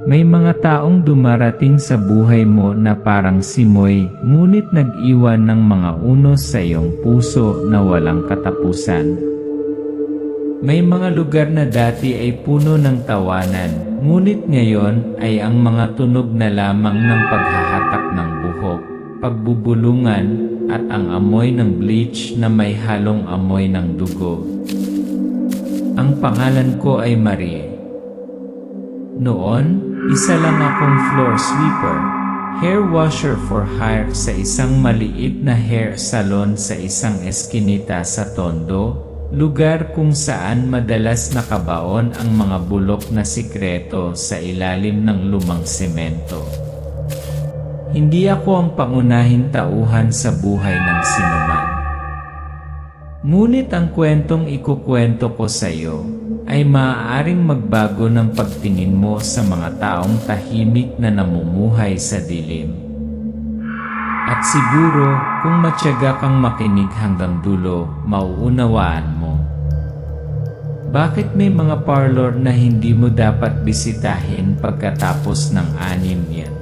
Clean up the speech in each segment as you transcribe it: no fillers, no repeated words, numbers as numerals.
May mga taong dumarating sa buhay mo na parang simoy, ngunit nag-iwan ng mga unos sa iyong puso na walang katapusan. May mga lugar na dati ay puno ng tawanan, ngunit ngayon ay ang mga tunog na lamang ng paghahatak ng buhok, pagbubulungan, at ang amoy ng bleach na may halong amoy ng dugo. Ang pangalan ko ay Marie. Noon, isa lang akong floor sweeper, hair washer for hire sa isang maliit na hair salon sa isang eskinita sa Tondo, lugar kung saan madalas nakabaon ang mga bulok na sikreto sa ilalim ng lumang semento. Hindi ako ang pangunahing tauhan sa buhay ng sinuman. Ngunit ang kwentong ikukwento ko sa iyo ay maaaring magbago ng pagtingin mo sa mga taong tahimik na namumuhay sa dilim. At siguro, kung matyaga kang makinig hanggang dulo, mauunawaan mo. Bakit may mga parlor na hindi mo dapat bisitahin pagkatapos ng 6 yan?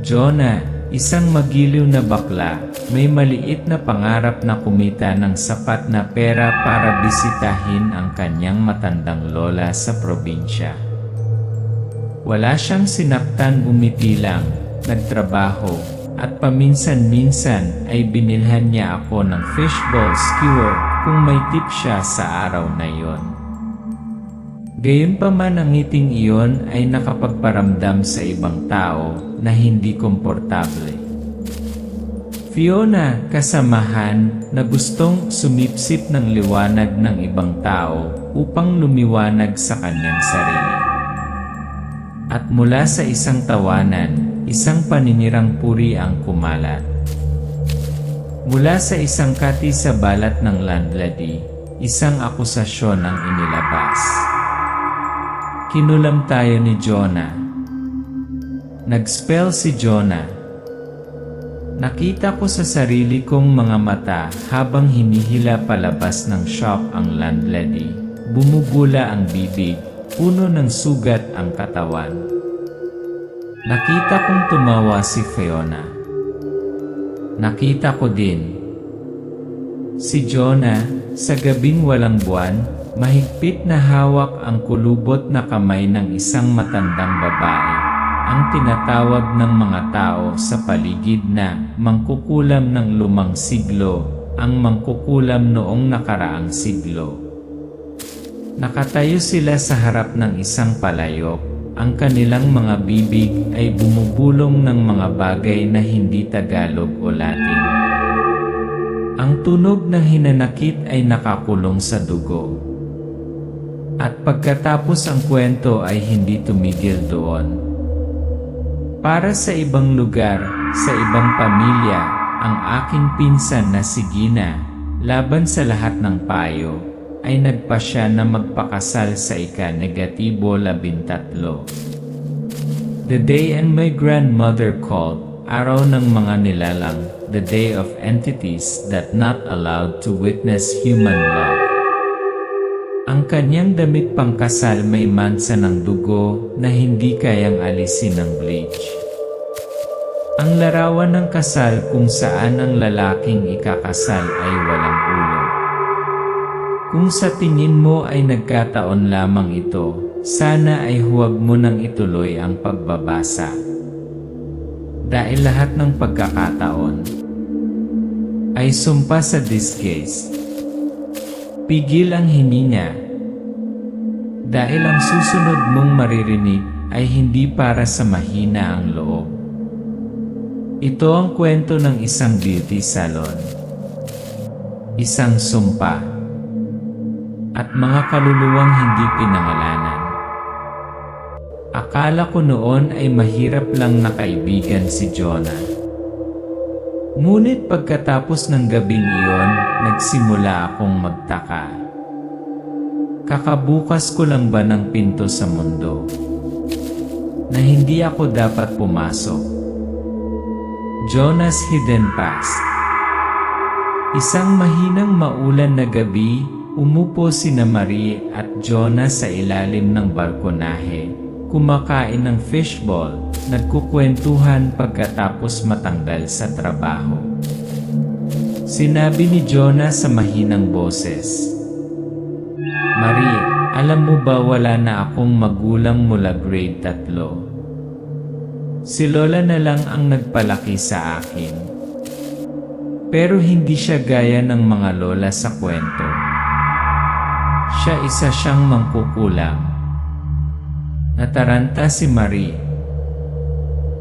Jonah, isang magiliw na bakla, may maliit na pangarap na kumita ng sapat na pera para bisitahin ang kanyang matandang lola sa probinsya. Wala siyang sinaktan, umiti lang, nagtrabaho, at paminsan-minsan ay binilhan niya ako ng fishball skewer kung may tip siya sa araw na iyon. Gayunpaman ang ngiting iyon ay nakapagparamdam sa ibang tao na hindi komportable. Fiona, kasamahan na gustong sumipsip ng liwanag ng ibang tao upang lumiwanag sa kanyang sarili. At mula sa isang tawanan, isang paninirang puri ang kumalat. Mula sa isang kati sa balat ng landlady, isang akusasyon ang inilabas. Kinulam tayo ni Jonah. Nag-spell si Jonah. Nakita ko sa sarili kong mga mata habang hinihila palabas ng shop ang landlady. Bumubula ang bibig, puno ng sugat ang katawan. Nakita kong tumawa si Fiona. Nakita ko din si Jonah sa gabing walang buwan, mahigpit na hawak ang kulubot na kamay ng isang matandang babae, ang tinatawag ng mga tao sa paligid na mangkukulam ng lumang siglo, ang mangkukulam noong nakaraang siglo. Nakatayo sila sa harap ng isang palayok, ang kanilang mga bibig ay bumubulong ng mga bagay na hindi Tagalog o Latin. Ang tunog ng hinanakit ay nakakulong sa dugo. At pagkatapos ang kwento ay hindi tumigil doon. Para sa ibang lugar, sa ibang pamilya, ang aking pinsan na si Gina, laban sa lahat ng payo, ay nagpasya na magpakasal sa ika-13. The day and my grandmother called, araw ng mga nilalang, the day of entities that not allowed to witness human love. Ang kanyang damit pangkasal may mansa ng dugo na hindi kayang alisin ng bleach. Ang larawan ng kasal kung saan ang lalaking ikakasal ay walang ulo. Kung sa tingin mo ay nagkataon lamang ito, sana ay huwag mo nang ituloy ang pagbabasa. Dahil lahat ng pagkakataon ay sumpa sa disgrace. Pigil ang hininga. Dahil ang susunod mong maririnig ay hindi para sa mahina ang loob. Ito ang kwento ng isang beauty salon, isang sumpa, at mga kaluluwang hindi pinangalanan. Akala ko noon ay mahirap lang na kaibigan si Jonah. Ngunit pagkatapos ng gabing iyon, nagsimula akong magtaka. Kakabukas ko lang ba ng pinto sa mundo na hindi ako dapat pumasok? Jonah's Hidden Past. Isang mahinang maulan na gabi, umupo sina Marie at Jonah sa ilalim ng balkonahe, kumakain ng fishball, nagkukwentuhan pagkatapos matanggal sa trabaho. Sinabi ni Jonah sa mahinang boses, "Marie, alam mo ba wala na akong magulang mula grade 3? Si Lola na lang ang nagpalaki sa akin. Pero hindi siya gaya ng mga lola sa kwento. Siya isa siyang mangkukulam." Nataranta si Marie.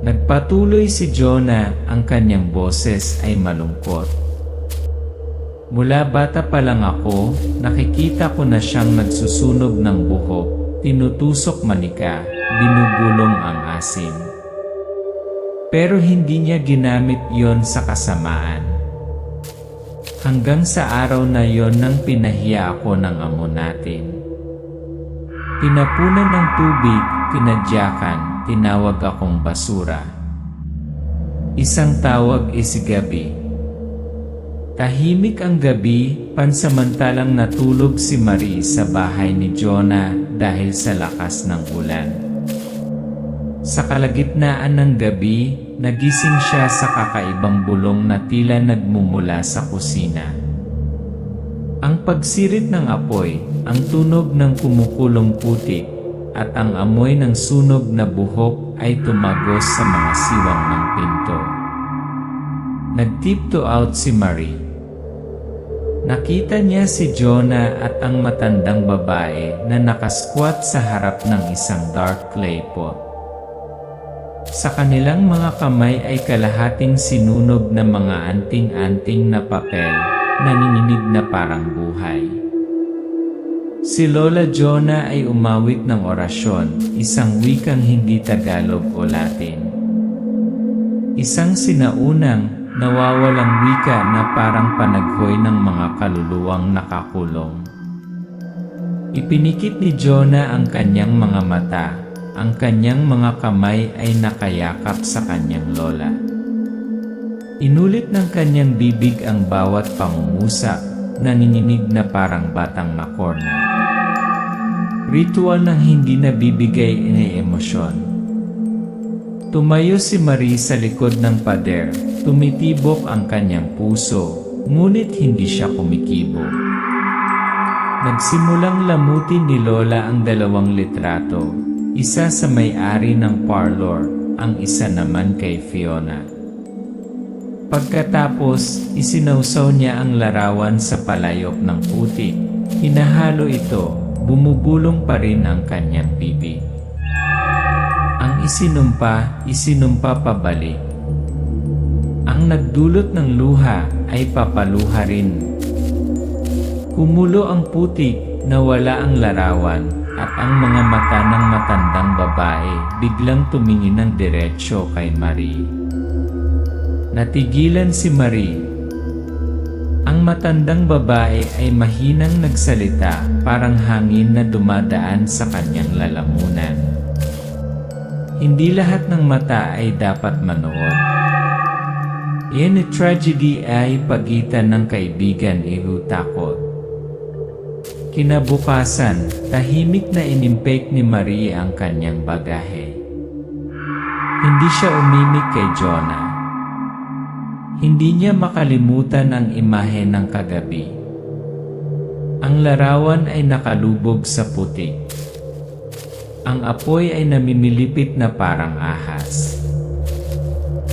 Nagpatuloy si Jonah, ang kanyang boses ay malungkot. "Mula bata pa lang ako, nakikita ko na siyang nagsusunog ng buhok, tinutusok manika, binubulong ang asin. Pero hindi niya ginamit yon sa kasamaan. Hanggang sa araw na yon nang pinahiya ako ng amo natin. Tinapunan ng tubig, tinadyakan, tinawag akong basura. Isang tawag isigabi. Tahimik ang gabi, pansamantalang natulog si Marie sa bahay ni Jonah dahil sa lakas ng ulan. Sa kalagitnaan ng gabi, nagising siya sa kakaibang bulong na tila nagmumula sa kusina. Ang pagsirit ng apoy, ang tunog ng kumukulong putik, at ang amoy ng sunog na buhok ay tumagos sa mga siwang ng pinto. Nag-tiptoe out si Marie. Nakita niya si Jonah at ang matandang babae na nakasquat sa harap ng isang dark clay pot. Sa kanilang mga kamay ay kalahating sinunog na mga anting-anting na papel, nanginginig na parang buhay. Si Lola Jonah ay umawit ng orasyon, isang wikang hindi Tagalog o Latin. Isang sinaunang, nawawalang wika na parang panaghoy ng mga kaluluwang nakakulong. Ipinikit ni Jonah ang kanyang mga mata. Ang kanyang mga kamay ay nakayakap sa kanyang lola. Inulit ng kanyang bibig ang bawat pangungusap, nanginginig na parang batang nakorna. Ritual ng hindi nabibigay ng emosyon. Tumayo si Marie sa likod ng pader, tumitibok ang kanyang puso, ngunit hindi siya kumikibo. Nagsimulang lamutin ni Lola ang 2 litrato. Isa sa may-ari ng parlor, ang isa naman kay Fiona. Pagkatapos, isinawsaw niya ang larawan sa palayok ng putik. Hinahalo ito, bumubulong pa rin ang kanyang bibig. Ang isinumpa pabalik. Ang nagdulot ng luha ay papaluha rin. Kumulo ang putik, nawala ang larawan, at ang mga mata ng matandang babae biglang tumingin ng diretsyo kay Marie. Natigilan si Marie. Ang matandang babae ay mahinang nagsalita, parang hangin na dumadaan sa kanyang lalamunan. Hindi lahat ng mata ay dapat manood. Iyan tragedy ay pagitan ng kaibigan takot. Kinabukasan, tahimik na inimpake ni Marie ang kanyang bagahe. Hindi siya umimik kay Jonah. Hindi niya makalimutan ang imahe ng kagabi. Ang larawan ay nakalubog sa putik. Ang apoy ay namimilipit na parang ahas.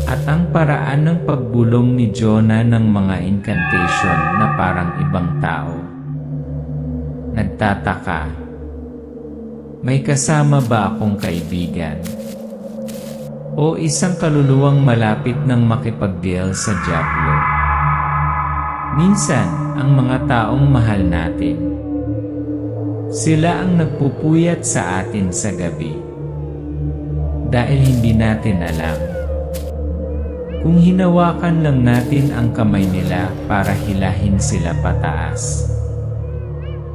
At ang paraan ng pagbulong ni Jonah ng mga incantation na parang ibang tao. Nagtataka. May kasama ba akong kaibigan? O isang kaluluwang malapit ng makipag-deal sa dyablo? Minsan, ang mga taong mahal natin, sila ang nagpupuyat sa atin sa gabi. Dahil hindi natin alam. Kung hinawakan lang natin ang kamay nila para hilahin sila pataas.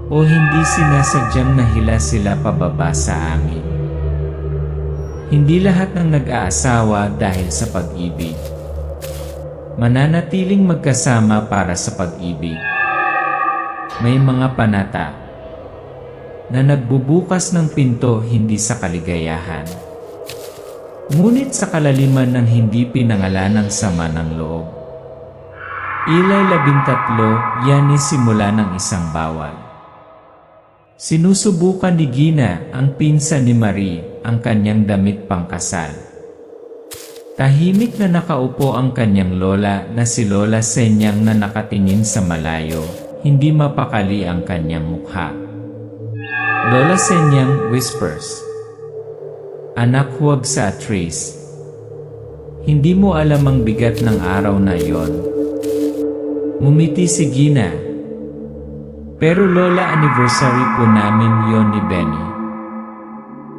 O hindi sinasadyang nahila sila pababa sa amin. Hindi lahat ng nag-aasawa dahil sa pag-ibig. Mananatiling magkasama para sa pag-ibig. May mga panata. na nagbubukas ng pinto hindi sa kaligayahan, ngunit sa kalaliman ng hindi pinangalanang sama ng loob. Ilay 13, yan simula ng isang bawal. Sinusubukan ni Gina, ang pinsan ni Marie, ang kanyang damit pangkasal. Tahimik na nakaupo ang kanyang lola na si Lola Senyang na nakatingin sa malayo, hindi mapakali ang kanyang mukha. Lola Senyang whispers, "Anak, huwag sa atris. Hindi mo alam ang bigat ng araw na yon." Ngumiti si Gina. "Pero Lola, anniversary po namin yon ni Benny.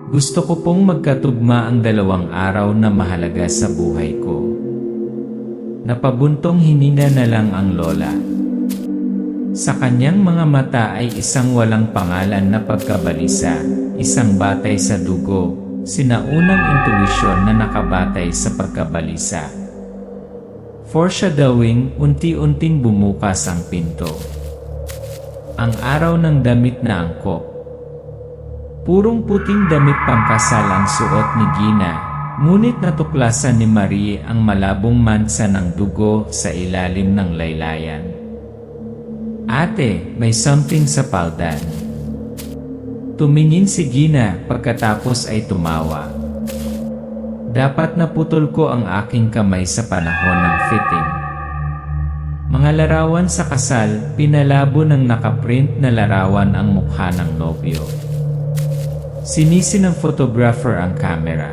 Gusto ko pong magkatugma ang 2 araw na mahalaga sa buhay ko." Napabuntong hinina na lang ang lola. Sa kanyang mga mata ay isang walang pangalan na pagkabalisa, isang batay sa dugo, sinaunang intuwisyon na nakabatay sa pagkabalisa. Foreshadowing, unti-unting bumukas ang pinto. Ang araw ng damit na angkop. Purong puting damit pangkasal ang suot ni Gina, ngunit natuklasan ni Marie ang malabong mansa ng dugo sa ilalim ng laylayan. "Ate, may something sa paldan." Tumingin si Gina pagkatapos ay tumawa. "Dapat naputol ko ang aking kamay sa panahon ng fitting." Mga larawan sa kasal, pinalabo ng nakaprint na larawan ang mukha ng nobyo. Sinisi ng photographer ang camera.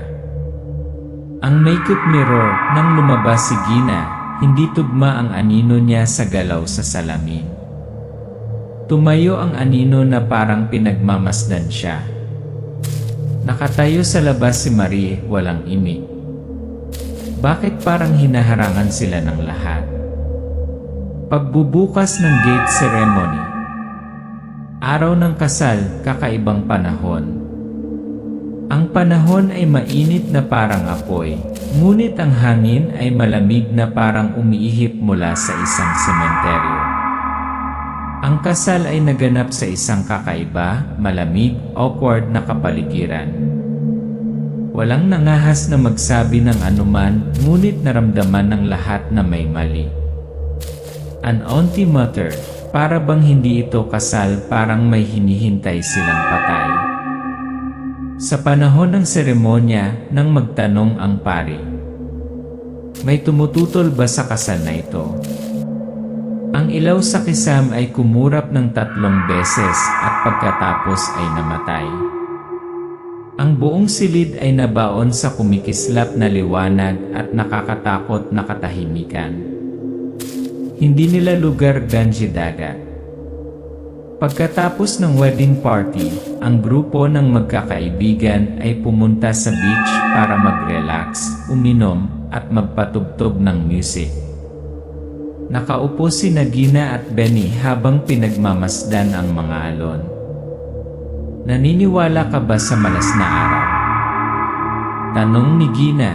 Ang makeup mirror, nang lumabas si Gina, hindi tugma ang anino niya sa galaw sa salamin. Tumayo ang anino na parang pinagmamasdan siya. Nakatayo sa labas si Marie, walang imik. Bakit parang hinaharangan sila ng lahat? Pagbubukas ng gate ceremony. Araw ng kasal, kakaibang panahon. Ang panahon ay mainit na parang apoy, ngunit ang hangin ay malamig na parang umiihip mula sa isang sementeryo. Ang kasal ay naganap sa isang kakaiba, malamig, awkward na kapaligiran. Walang nangahas na magsabi ng anuman, ngunit naramdaman ng lahat na may mali. An auntie muttered, para bang hindi ito kasal, parang may hinihintay silang patay. Sa panahon ng seremonya, nang magtanong ang pari, "May tumututol ba sa kasal na ito?" Ang ilaw sa kisam ay kumurap ng 3 beses at pagkatapos ay namatay. Ang buong silid ay nabaon sa kumikislap na liwanag at nakakatakot na katahimikan. Hindi nila lugar ganji dagat. Pagkatapos ng wedding party, ang grupo ng magkakaibigan ay pumunta sa beach para mag-relax, uminom, at magpatugtog ng music. Nakaupo si Gina at Benny habang pinagmamasdan ang mga alon. "Naniniwala ka ba sa malas na araw?" tanong ni Gina.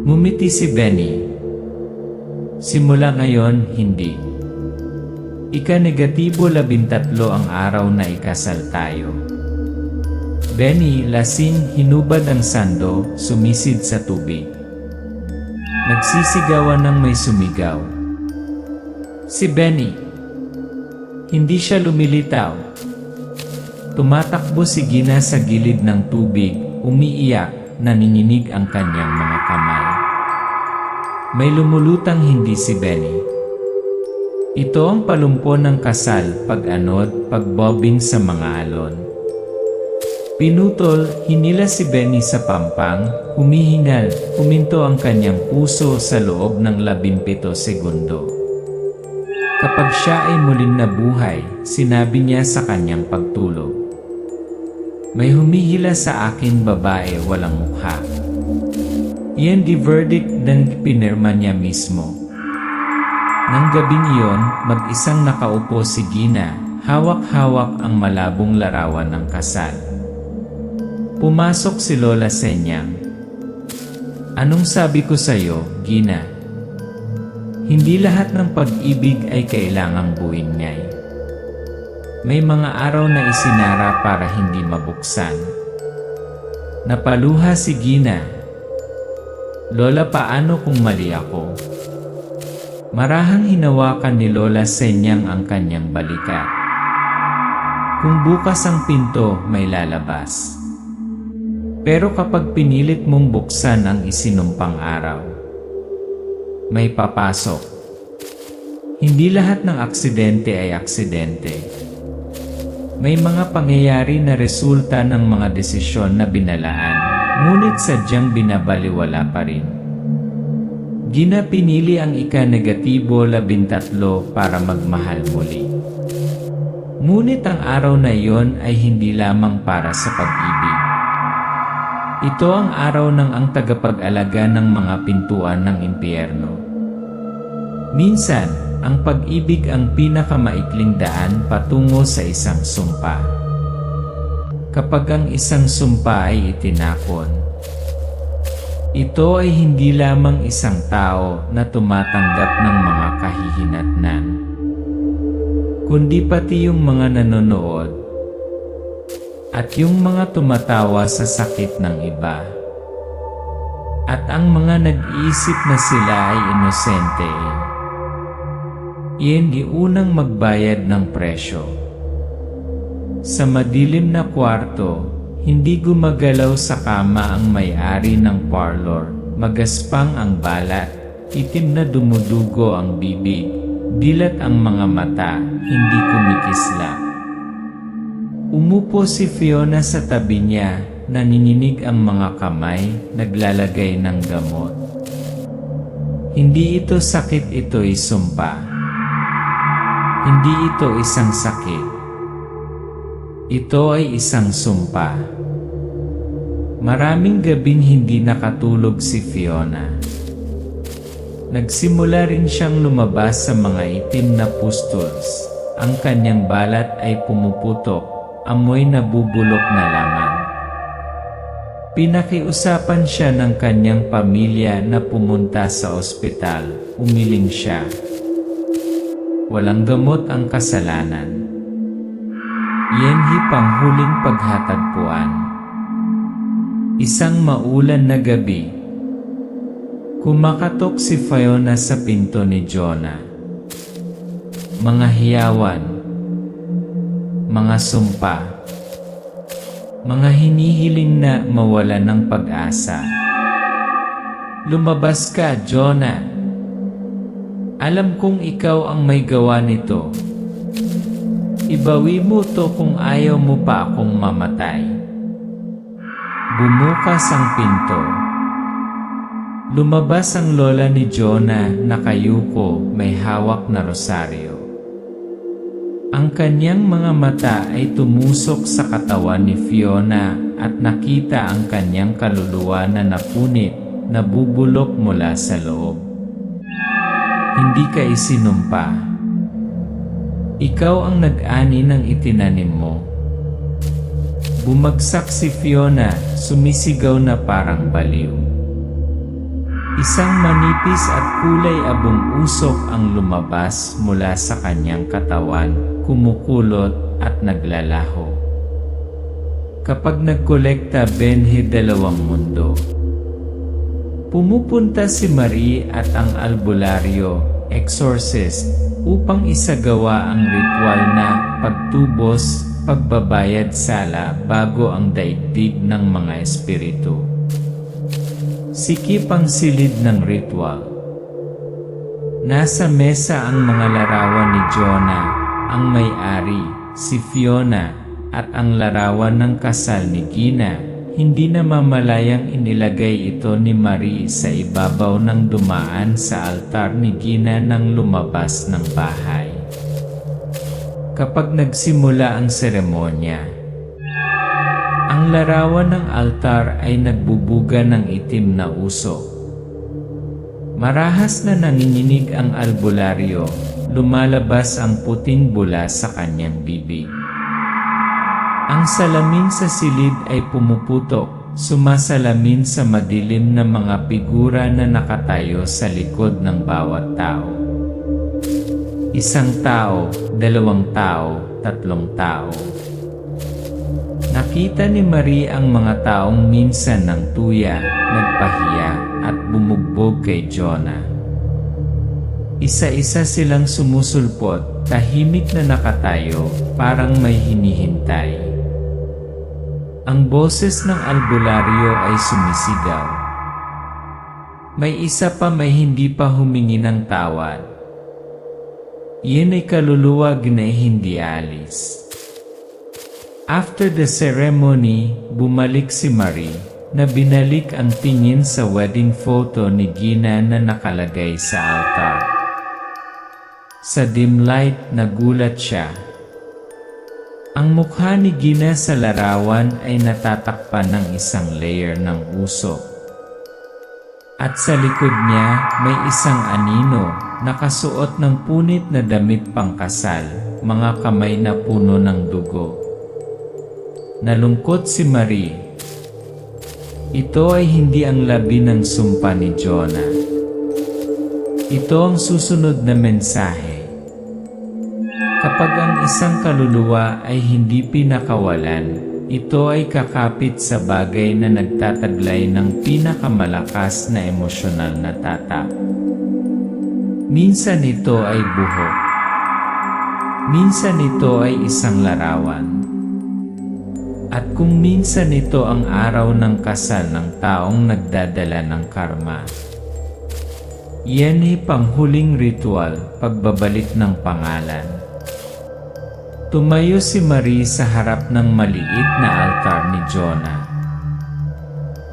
Ngumiti si Benny. "Simula ngayon, hindi. Ika-negatibo 13 ang araw na ikasal tayo." Benny, lasing, hinubad ang sando, sumisid sa tubig. Nagsisigawan ng may sumigaw. Si Benny. Hindi siya lumilitaw. Tumatakbo si Gina sa gilid ng tubig, umiiyak, nanginginig ang kanyang mga kamay. May lumulutang hindi si Benny. Ito ang palumpo ng kasal, pag-anod, pagbobbing sa mga alon. Pinutol, hinila si Benny sa pampang, humihingal, huminto ang kanyang puso sa loob ng 17 segundo. Kapag siya ay muling nabuhay, sinabi niya sa kanyang pagtulog, "May humihila sa akin, babae walang mukha." Iyan di verdict ng pinirma niya mismo. Nang gabing iyon, mag-isang nakaupo si Gina, hawak-hawak ang malabong larawan ng kasal. Pumasok si Lola Senyang. "Anong sabi ko sa'yo, Gina? Hindi lahat ng pag-ibig ay kailangang buwing-ngay. May mga araw na isinara para hindi mabuksan. Napaluha si Gina. Lola, paano kung mali ako? Marahang hinawakan ni Lola Senyang ang kanyang balikat. Kung bukas ang pinto, may lalabas. Pero kapag pinilit mong buksan ang isinumpang araw, may papasok. Hindi lahat ng aksidente ay aksidente. May mga pangyayari na resulta ng mga desisyon na binalaan, ngunit sadyang binabaliwala pa rin. Gina, pinili ang ika-negatibo 13 para magmahal muli. Ngunit ang araw na iyon ay hindi lamang para sa pag-ibig. Ito ang araw ng ang tagapag-alaga ng mga pintuan ng impyerno. Minsan, ang pag-ibig ang pinakamaikling daan patungo sa isang sumpa. Kapag ang isang sumpa ay itinakon, ito ay hindi lamang isang tao na tumatanggap ng mga kahihinatnan, kundi pati yung mga nanonood at yung mga tumatawa sa sakit ng iba, at ang mga nag-iisip na sila ay inosente. Iyan di unang magbayad ng presyo. Sa madilim na kwarto, hindi gumagalaw sa kama ang may-ari ng parlor, magaspang ang balat, itim na dumudugo ang bibig, dilat ang mga mata, hindi kumikislap. Umupo si Fiona sa tabi niya, nanininig ang mga kamay, naglalagay ng gamot. Hindi ito sakit, ito'y sumpa. Hindi ito isang sakit. Ito ay isang sumpa. Maraming gabing hindi nakatulog si Fiona. Nagsimula rin siyang lumabas sa mga itim na pustules. Ang kanyang balat ay pumuputok, amoy nabubulok na laman. Pinakiusapan siya ng kanyang pamilya na pumunta sa ospital. Umiling siya. Walang gamot ang kasalanan. Iyan panghuling paghatagpuan. Isang maulan na gabi, kumakatok si Fiona sa pinto ni Jonah. Mga hiyawan, mga sumpa, mga hinihiling na mawalan ng pag-asa. Lumabas ka, Jonah. Alam kong ikaw ang may gawa nito. Ibawi mo to kung ayaw mo pa akong mamatay. Bumukas ang pinto. Lumabas ang lola ni Jonah, nakayuko, may hawak na rosaryo. Ang kanyang mga mata ay tumusok sa katawan ni Fiona at nakita ang kanyang kaluluwa na napunit, nabubulok mula sa loob. Hindi ka isinumpa. Ikaw ang nag-ani ng itinanim mo. Bumagsak si Fiona, sumisigaw na parang baliw. Isang manipis at kulay abong usok ang lumabas mula sa kanyang katawan, kumukulot at naglalaho. Kapag nagkolekta benhe dalawang mundo. Pumupunta si Marie at ang albularyo, exorcist, upang isagawa ang ritual na pagtubos, pagbabayad sala bago ang daigdig ng mga espiritu. Sikip ang silid ng ritual. Nasa mesa ang mga larawan ni Jonah, ang may-ari, si Fiona, at ang larawan ng kasal ni Gina. Hindi na mamalayang inilagay ito ni Marie sa ibabaw ng dumaan sa altar ni Gina nang lumabas ng bahay. Kapag nagsimula ang seremonya, ang larawan ng altar ay nagbubuga ng itim na usok. Marahas na nanginginig ang albularyo, lumalabas ang puting bula sa kanyang bibig. Ang salamin sa silid ay pumuputok, sumasalamin sa madilim na mga figura na nakatayo sa likod ng bawat tao. Isang tao, dalawang tao, tatlong tao. Nakita ni Marie ang mga taong minsan ng tuya, nagpahiya, at bumugbog kay Jonah. Isa-isa silang sumusulpot, tahimik na nakatayo, parang may hinihintay. Ang boses ng albularyo ay sumisigaw. May isa pa may hindi pa humingi ng tawad. Iyan ay kaluluwag na hindi alis. After the ceremony, bumalik si Marie, na binalik ang tingin sa wedding photo ni Gina na nakalagay sa altar. Sa dim light, nagulat siya. Ang mukha ni Gina sa larawan ay natatakpan ng isang layer ng usok. At sa likod niya, may isang anino, nakasuot ng punit na damit pangkasal, mga kamay na puno ng dugo. Nalungkot si Marie. Ito ay hindi ang labi ng sumpa ni Jonah. Ito ang susunod na mensahe. Kapag ang isang kaluluwa ay hindi pinakawalan, ito ay kakapit sa bagay na nagtataglay ng pinakamalakas na emosyonal na tatak. Minsan ito ay buhok. Minsan ito ay isang larawan. At kung minsan ito ang araw ng kasal ng taong nagdadala ng karma. Iyan ay panghuling ritual, pagbabalik ng pangalan. Tumayo si Marie sa harap ng maliit na altar ni Jonah.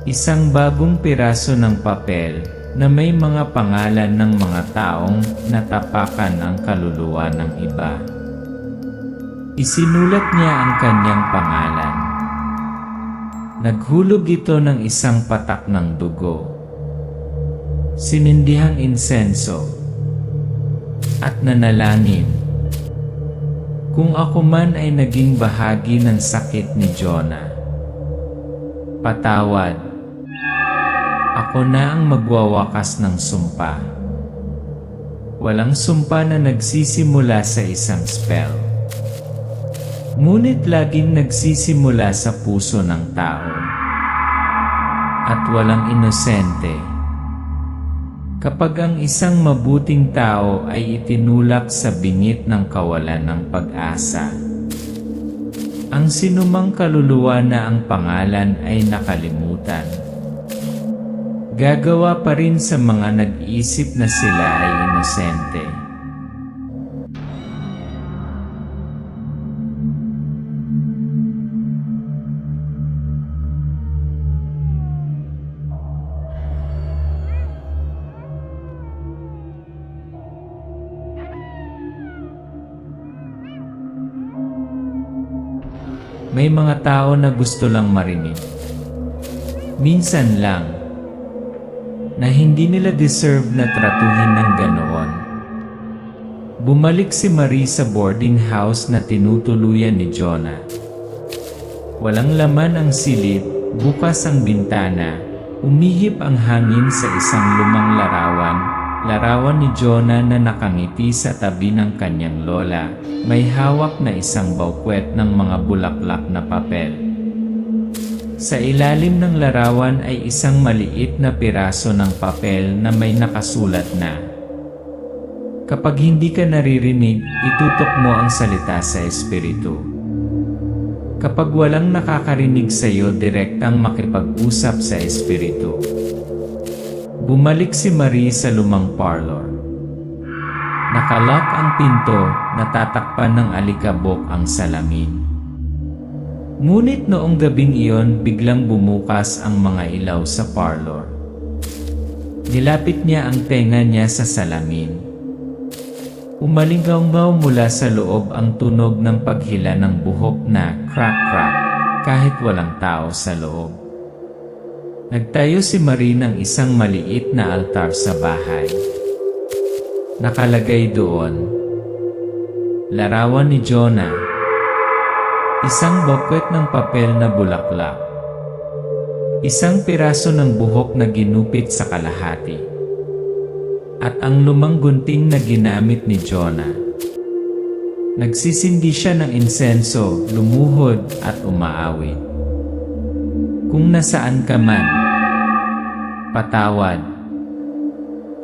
Isang bagong piraso ng papel na may mga pangalan ng mga taong natapakan ang kaluluwa ng iba. Isinulat niya ang kanyang pangalan. Naghulog ito ng isang patak ng dugo. Sinindihang insenso. At nanalangin. Kung ako man ay naging bahagi ng sakit ni Jonah, patawad. Ako na ang magwawakas ng sumpa. Walang sumpa na nagsisimula sa isang spell. Ngunit laging nagsisimula sa puso ng tao. At walang inosente. Kapag ang isang mabuting tao ay itinulak sa bingit ng kawalan ng pag-asa, ang sinumang kaluluwa na ang pangalan ay nakalimutan, gagawa pa rin sa mga nag-iisip na sila ay inosente. May mga tao na gusto lang marinig. Minsan lang. Na hindi nila deserve na tratuhin ng ganoon. Bumalik si Marie sa boarding house na tinutuluyan ni Jonah. Walang laman ang silid, bukas ang bintana, umihip ang hangin sa isang lumang larawan ni Jonah na nakangiti sa tabi ng kanyang lola, may hawak na isang baukwet ng mga bulaklak na papel. Sa ilalim ng larawan ay isang maliit na piraso ng papel na may nakasulat na, "Kapag hindi ka naririnig, itutok mo ang salita sa espiritu. Kapag walang nakakarinig sa iyo, direktang makipag-usap sa espiritu." Bumalik si Marie sa lumang parlor. Nakalock ang pinto, natatakpan ng alikabok ang salamin. Ngunit noong gabing iyon, biglang bumukas ang mga ilaw sa parlor. Nilapit niya ang tenga niya sa salamin. Umalingaw mula sa loob ang tunog ng paghila ng buhok na crack-crack, kahit walang tao sa loob. Nagtayo si Marie ng isang maliit na altar sa bahay. Nakalagay doon, larawan ni Jonah, isang bouquet ng papel na bulaklak, isang piraso ng buhok na ginupit sa kalahati, at ang lumang gunting na ginamit ni Jonah. Nagsisindi siya ng insenso, lumuhod at umaawit. Kung nasaan ka man, patawad.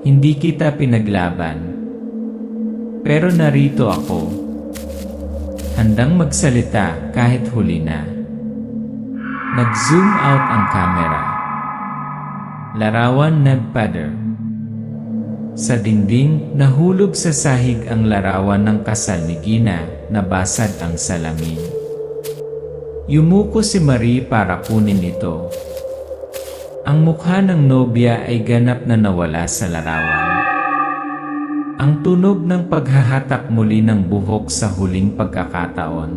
Hindi kita pinaglaban. Pero narito ako, handang magsalita kahit huli na. Nag-zoom out ang camera. Larawan nagpader. Sa dingding, nahulog sa sahig ang larawan ng kasal ni Gina, nabasag ang salamin. Yumuko si Marie para kunin ito. Ang mukha ng nobya ay ganap na nawala sa larawan. Ang tunog ng paghahatak muli ng buhok sa huling pagkakataon.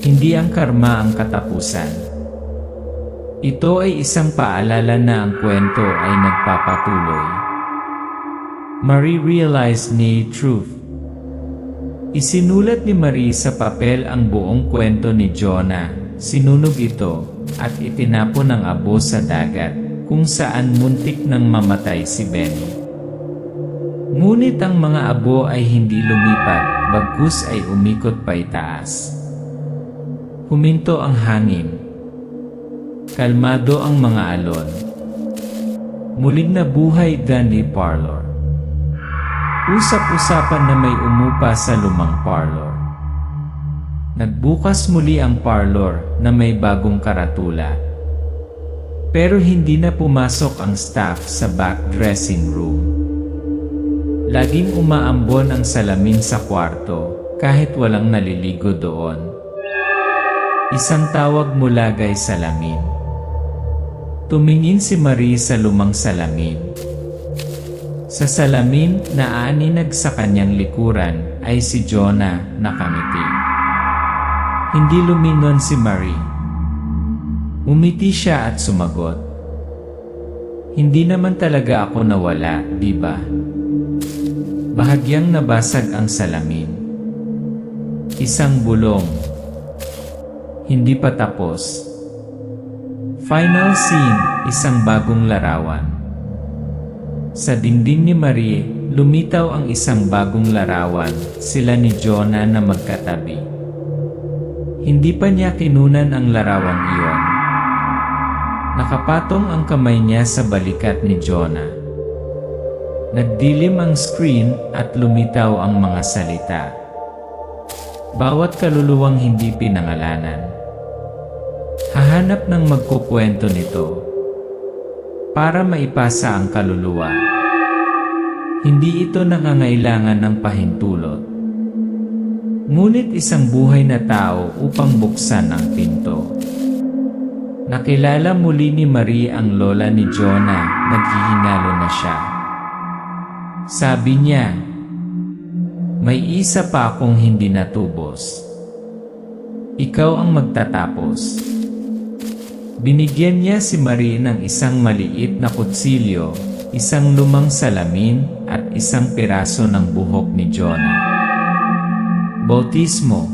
Hindi ang karma ang katapusan. Ito ay isang paalala na ang kwento ay nagpapatuloy. Marie realized the truth. Isinulat ni Marie sa papel ang buong kwento ni Jonah, sinunog ito, at itinapon ng abo sa dagat, kung saan muntik nang mamatay si Benny. Ngunit ang mga abo ay hindi lumipat, bagkus ay umikot pa itaas. Huminto ang hangin. Kalmado ang mga alon. Muling nabuhay Danny Parlor. Usap-usapan na may umupa sa lumang parlor. Nagbukas muli ang parlor na may bagong karatula. Pero hindi na pumasok ang staff sa back dressing room. Laging umaambon ang salamin sa kwarto kahit walang naliligo doon. Isang tawag mula kay salamin. Tumingin si Marie sa lumang salamin. Sa salamin na aaninag sa kanyang likuran ay si Jonah nakangiti. Hindi lumingon si Marie. Umiti siya at sumagot. Hindi naman talaga ako nawala, di ba? Bahagyang nabasag ang salamin. Isang bulong. Hindi pa tapos. Final scene, isang bagong larawan. Sa dingding ni Marie, lumitaw ang isang bagong larawan, sila ni Jonah na magkatabi. Hindi pa niya kinunan ang larawang iyon. Nakapatong ang kamay niya sa balikat ni Jonah. Nagdilim ang screen at lumitaw ang mga salita. Bawat kaluluwang hindi pinangalanan. Hahanap ng magkukwento nito. Para maipasa ang kaluluwa. Hindi ito nangangailangan ng pahintulot. Ngunit isang buhay na tao upang buksan ang pinto. Nakilala muli ni Marie ang lola ni Jonah, naghihinalo na siya. Sabi niya, may isa pa akong hindi natubos. Ikaw ang magtatapos. Binigyan niya si Marie ng isang maliit na kutsilyo, isang lumang salamin, at isang piraso ng buhok ni Jonah. Bautismo.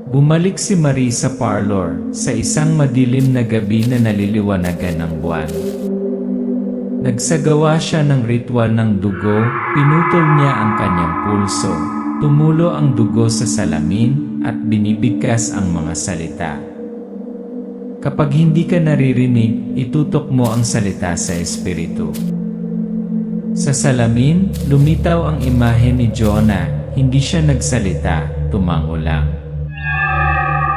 Bumalik si Marie sa parlor sa isang madilim na gabi na naliliwanagan ng buwan. Nagsagawa siya ng ritual ng dugo, pinutol niya ang kanyang pulso, tumulo ang dugo sa salamin, at binibigkas ang mga salita. Kapag hindi ka naririnig, itutok mo ang salita sa espiritu. Sa salamin, lumitaw ang imahe ni Jonah, hindi siya nagsalita, tumango lang.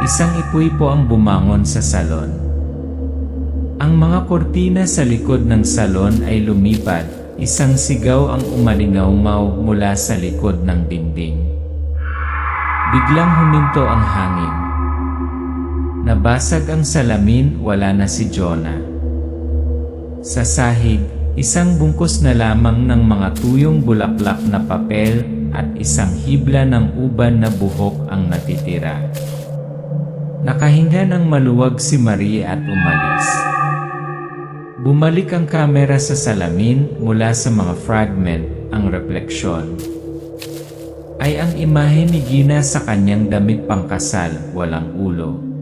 Isang ipoy po ang bumangon sa salon. Ang mga kortina sa likod ng salon ay lumipad, isang sigaw ang umalingaw-ngaw mula sa likod ng dingding. Biglang huminto ang hangin. Nabasag ang salamin, wala na si Jonah. Sa sahig, isang bungkus na lamang ng mga tuyong bulaklak na papel at isang hibla ng uban na buhok ang natitira. Nakahinga ng maluwag si Marie at umalis. Bumalik ang kamera sa salamin, mula sa mga fragment, ang refleksyon ay ang imahe ni Gina sa kanyang damit pangkasal, walang ulo.